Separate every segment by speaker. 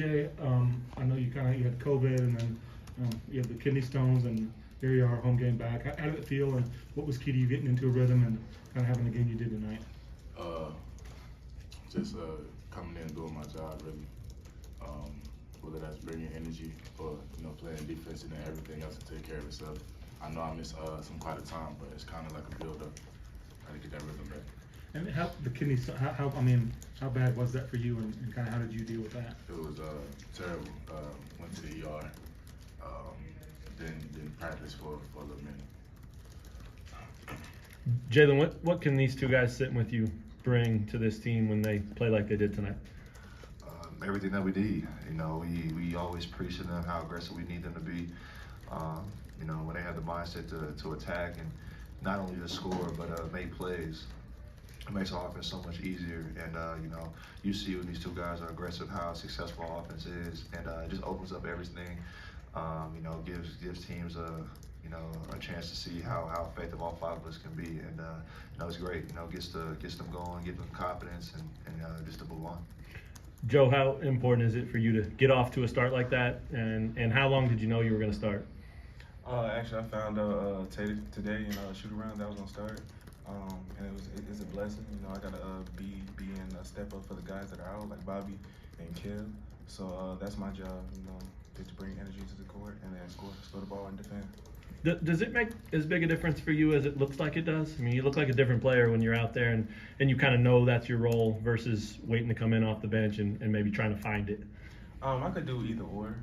Speaker 1: Jay, I know you had COVID and then you had the kidney stones and here you are, home game back. How did it feel and what was key to you getting into a rhythm and kind of having the game you did tonight?
Speaker 2: Just coming in and doing my job really. Whether that's bringing energy or playing defense and then everything else to take care of itself. I know I missed some quite a time, but it's kind of like a build up. Try to get that rhythm back.
Speaker 1: And how the kidney, how bad was that for you and kind of how did you deal with that?
Speaker 2: It was terrible. Went to the ER. Didn't practice for a little minute.
Speaker 3: Jalen, what can these two guys sitting with you bring to this team when they play like they did tonight?
Speaker 4: Everything that we need. We always preach to them how aggressive we need them to be. When they have the mindset to attack and not only just score but make plays, it makes our offense so much easier. And you see when these two guys are aggressive how successful our offense is, and it just opens up everything. Gives teams a chance to see how effective all five of us can be, and it's great. Gets them going, gives them confidence, and just to move on.
Speaker 3: Joe, how important is it for you to get off to a start like that, and how long did you know you were going to start?
Speaker 5: Actually, I found out today in a shoot around that I was gonna start, and it's a blessing. I gotta be in a step up for the guys that are out, like Bobby and Kev. So that's my job, get to bring energy to the court and then score the ball and defend.
Speaker 3: Does it make as big a difference for you as it looks like it does? I mean, you look like a different player when you're out there and you kind of know that's your role versus waiting to come in off the bench and maybe trying to find it.
Speaker 5: I could do either or.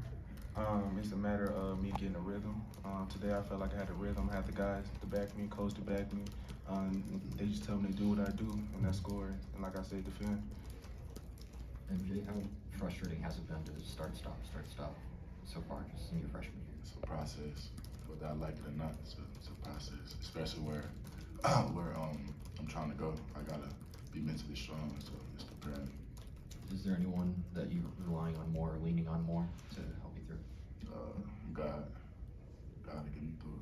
Speaker 5: It's a matter of me getting a rhythm. Today I felt like I had a rhythm. I had the guys to back me, coach to back me. They just tell me to do what I do, and that's score. And like I said, defend.
Speaker 6: MJ, how frustrating has it been to start, stop so far, just in your freshman year?
Speaker 2: It's a process, whether I like it or not. It's a process, especially where I'm trying to go. I gotta be mentally strong, so it's preparing.
Speaker 6: Is there anyone that you're relying on more or leaning on more to help you through?
Speaker 2: God to get me through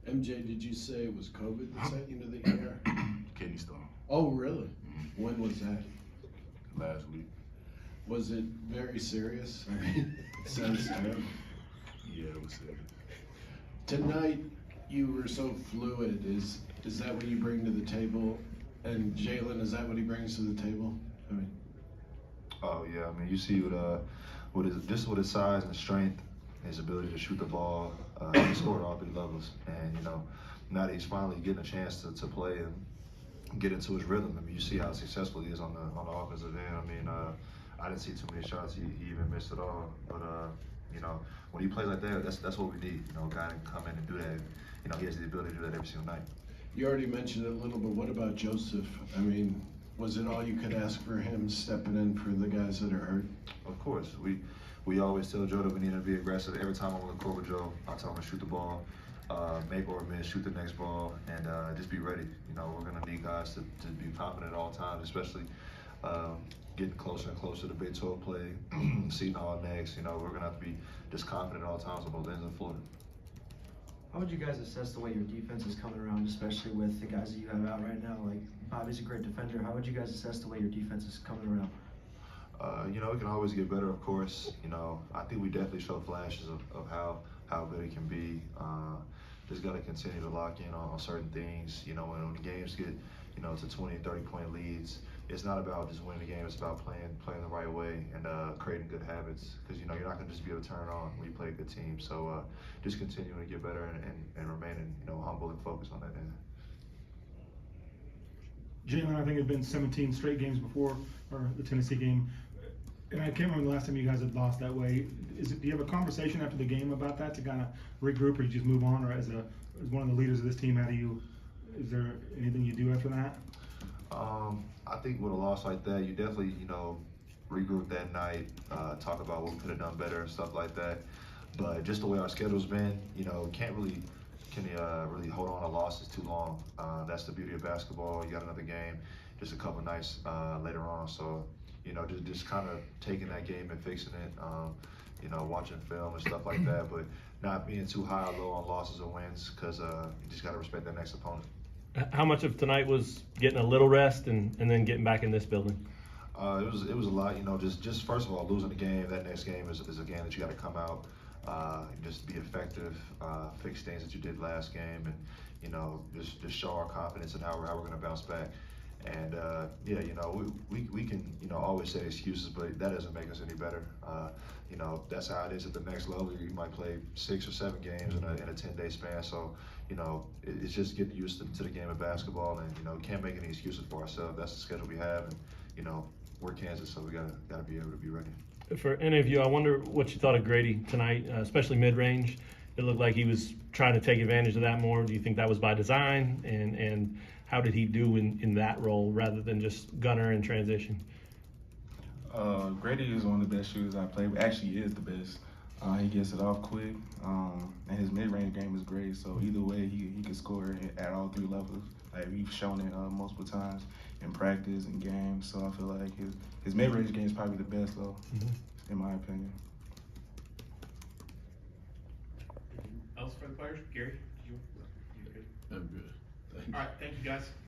Speaker 2: it.
Speaker 7: MJ, did you say it was COVID that sent you to the ER?
Speaker 2: Kidney stone.
Speaker 7: Oh, really? When was that?
Speaker 2: Last week.
Speaker 7: Was it very serious? I mean, it sounds terrible.
Speaker 2: Yeah, it was serious.
Speaker 7: Tonight, you were so fluid. Is that what you bring to the table? And Jalen, is that what he brings to the table? I mean,
Speaker 4: Oh yeah, you see with his size and strength, his ability to shoot the ball, he scored all three levels, and now that he's finally getting a chance to play and get into his rhythm. You see how successful he is on the offensive end. I didn't see too many shots he even missed at all, but when he plays like that, that's what we need. A guy to come in and do that. He has the ability to do that every single night.
Speaker 7: you already mentioned it a little, but what about Joseph? I mean, was it all you could ask for him stepping in for the guys that are hurt?
Speaker 4: Of course, we always tell Joe that we need to be aggressive. Every time I'm on the court with Joe, I tell him to shoot the ball, make or miss, shoot the next ball, and just be ready. We're gonna need guys to be confident at all times, especially getting closer and closer to Big 12 play, seeing all next. We're gonna have to be just confident at all times on both ends of the floor.
Speaker 8: How would you guys assess the way your defense is coming around, especially with the guys that you have out right now? Like, Bobby's a great defender. How would you guys assess the way your defense is coming around?
Speaker 4: It can always get better, of course. I think we definitely show flashes of how good it can be. Just got to continue to lock in on certain things. When the games get, to 20, 30-point leads, it's not about just winning the game. It's about playing the right way and creating good habits. Because you're not gonna just be able to turn it on when you play a good team. So just continuing to get better and remaining humble and focused on that end.
Speaker 1: Jalen, I think it had been 17 straight games before or the Tennessee game. And I can't remember the last time you guys had lost that way. Do you have a conversation after the game about that to kind of regroup, or you just move on? Or as one of the leaders of this team, is there anything you do after that?
Speaker 4: I think with a loss like that, you definitely, regroup that night, talk about what we could have done better and stuff like that. But just the way our schedule's been, can't really hold on to losses too long. That's the beauty of basketball. You got another game, just a couple nights later on. So, just kind of taking that game and fixing it, watching film and stuff like that, but not being too high or low on losses or wins, because you just got to respect that next opponent.
Speaker 3: How much of tonight was getting a little rest and then getting back in this building?
Speaker 4: It was a lot, you know, just first of all, losing the game, that next game is a game that you got to come out, just be effective, fix things that you did last game, and, you know, just show our confidence in how we're going to bounce back. And, yeah, you know, we can, you know, always say excuses, but that doesn't make us any better. You know, that's how it is at the next level. You might play 6 or 7 games in a 10-day span. So, you know, it's just getting used to the game of basketball, and, you know, can't make any excuses for ourselves. That's the schedule we have, and, you know, we're Kansas, so we gotta be able to be ready.
Speaker 3: For any of you, I wonder what you thought of Grady tonight, especially mid-range. It looked like he was trying to take advantage of that more. Do you think that was by design? And how did he do in that role rather than just gunner and transition?
Speaker 5: Grady is one of the best shooters I play with. Actually, he is the best. He gets it off quick, and his mid-range game is great. So either way, he can score at all 3 levels. Like we've shown it multiple times in practice and games. So I feel like his mid-range game is probably the best, though, in my opinion.
Speaker 9: Else for the players, Gary?
Speaker 7: I'm good. Thank you.
Speaker 9: All right, thank you guys.